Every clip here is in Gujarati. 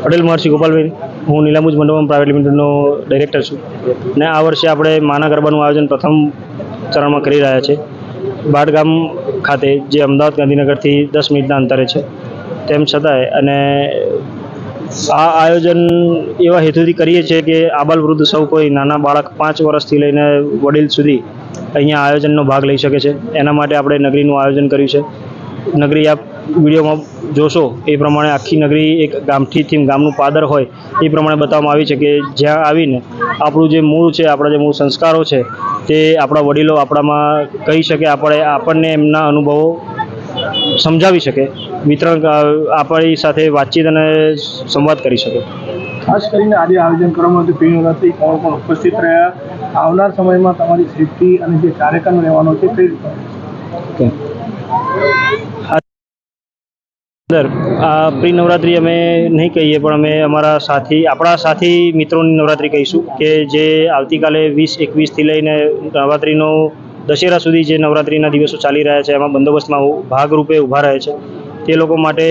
પટેલ મહર્ષિ ગોપાલભાઈ, હું નીલાંબુજ મંડપમ પ્રાઇવેટ લિમિટેડનો ડાયરેક્ટર છું અને આ વર્ષે આપણે માના ગરબાનું આયોજન પ્રથમ ચરણમાં કરી રહ્યા છે. બાળગામ ખાતે, જે અમદાવાદ ગાંધીનગરથી 10 મિનિટના અંતરે છે. તેમ છતાંય અને આ આયોજન એવા હેતુથી કરીએ છીએ કે આબાલ વૃદ્ધ સૌ કોઈ, નાના બાળક 5 વર્ષથી લઈને વડીલ સુધી અહીંયા આયોજનનો ભાગ લઈ શકે છે. એના માટે આપણે નગરીનું આયોજન કર્યું છે. નગરી આપ વિડીયોમાં જોશો એ પ્રમાણે આખી નગરી એક ગામથી ગામનું પાદર હોય એ પ્રમાણે બતાવવામાં આવી છે કે જ્યાં આવીને આપણું જે મૂળ છે, આપણા જે મૂળ સંસ્કારો છે, તે આપણા વડીલો આપણામાં કહી શકે, આપણને એમના અનુભવો સમજાવી શકે, વિતરણ આપણી સાથે વાતચીત અને સંવાદ કરી શકે. ખાસ કરીને આજે આયોજન કરવામાં આવ્યું પ્રી-નવરાત્રી, કોણ કોણ ઉપસ્થિત રહ્યા, આવનાર સમયમાં તમારી સેફટી અને જે કાર્યક્રમ રહેવાનો છે કઈ રીતે? આ પ્રી નવરાત્રી અમે નહીં કહીએ, પણ અમે આપણા સાથી મિત્રોની નવરાત્રી કહીશું કે જે આવતીકાલે 20-21થી લઈને નવરાત્રીનો દશેરા સુધી જે નવરાત્રીના દિવસો ચાલી રહ્યા છે, એમાં બંદોબસ્તમાં ભાગરૂપે ઊભા રહે છે. તે લોકો માટે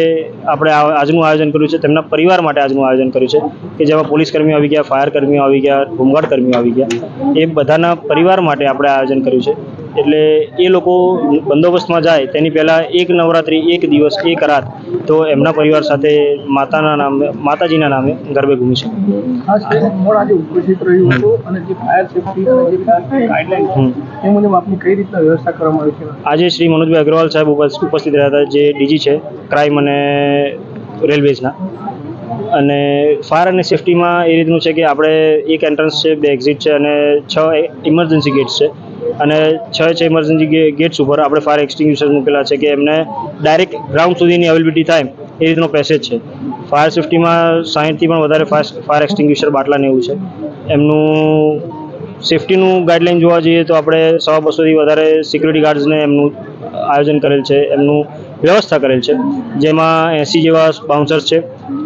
આપણે આજનું આયોજન કર્યું છે. તેમના પરિવાર માટે આજનું આયોજન કર્યું છે કે જેમાં પોલીસ કર્મીઓ આવી ગયા, ફાયર કર્મીઓ આવી ગયા, હોમગાર્ડ કર્મીઓ આવી ગયા. એ બધાના પરિવાર માટે આપણે આયોજન કર્યું છે. એટલે એ લોકો બંદોબસ્તમાં જાય તેની પહેલાં એક નવરાત્રિ, એક દિવસ, એક રાત તો એમના પરિવાર સાથે માતાજીના નામે ગરબે ઘૂમી શકે. ખાસ કરીને મોડ આજે ઉપસ્થિત રહ્યું હતું અને જે ફાયર સેફટી અને જે ગાઈડલાઈન એ મુજબ આપની કઈ રીતના વ્યવસ્થા કરવામાં આવી છે? આજે શ્રી મનોજભાઈ અગ્રવાલ સાહેબ ઉપસ્થિત રહ્યા હતા, જે ડીજી છે ક્રાઇમ અને રેલવેઝના. અને ફાયર અને સેફટીમાં એ રીતનું છે કે આપણે એક એન્ટ્રન્સ છે, 2 એક્ઝિટ છે અને 6 ઇમરજન્સી ગેટ્સ છે. અને 6 ઇમરજન્સી ગેટ્સ ઉપર આપણે ફાયર એક્સટિંગ્યુશર મૂકેલા છે કે એમને ડાયરેક્ટ ગ્રાઉન્ડ સુધીની અવેલેબિલિટી થાય એ રીતનો પેસેજ છે. ફાયર સેફટીમાં 60થી પણ વધારે ફાયર એક્સટિંગ્યુશર બાટલાને એવું છે. એમનું સેફટીનું ગાઈડલાઇન જોવા જઈએ તો આપણે 100-200થી વધારે સિક્યુરિટી ગાર્ડ્સને એમનું આયોજન કરેલ છે, એમનું વ્યવસ્થા કરેલ છે, જેમાં 80 જેવા બાઉન્સર્સ છે,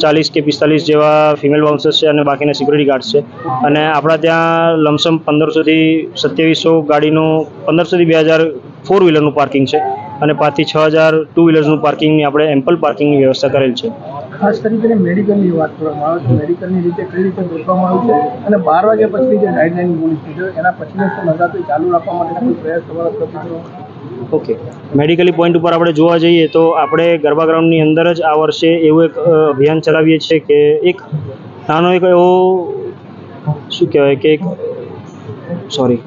40 કે 45 જેવા ફિમેલ બાઉન્સર્સ છે અને બાકીના સિક્યુરિટી ગાર્ડ્સ છે. અને આપણા ત્યાં લમસમ 1500થી 2700 ગાડીનું, 1500થી 2000 4 વ્હીલરનું પાર્કિંગ છે અને 5થી 6000 2 વ્હીલર્સનું પાર્કિંગની આપણે એમ્પલ પાર્કિંગની વ્યવસ્થા કરેલ છે. ખાસ કરીને મેડિકલની વાત કરવામાં આવે છે, મેડિકલની રીતે કઈ રીતે ગોઠવવામાં આવ્યું છે અને 12 વાગ્યા પછી જે ગાઈડલાઈન બોલી છે એના પછીનો નવરાત્રી ચાલુ રાખવા માટે કોઈ પ્રયાસ તમારા તરફથી કરવામાં? ઓકે, મેડિકલી પોઈન્ટ ઉપર આપણે જોવા જઈએ તો આપણે ગરબા ગ્રાઉન્ડની અંદર જ આ વર્ષે એવું એક અભિયાન ચલાવીએ છીએ કે એક નાનો એક એવો શું કહેવાય કે સોરી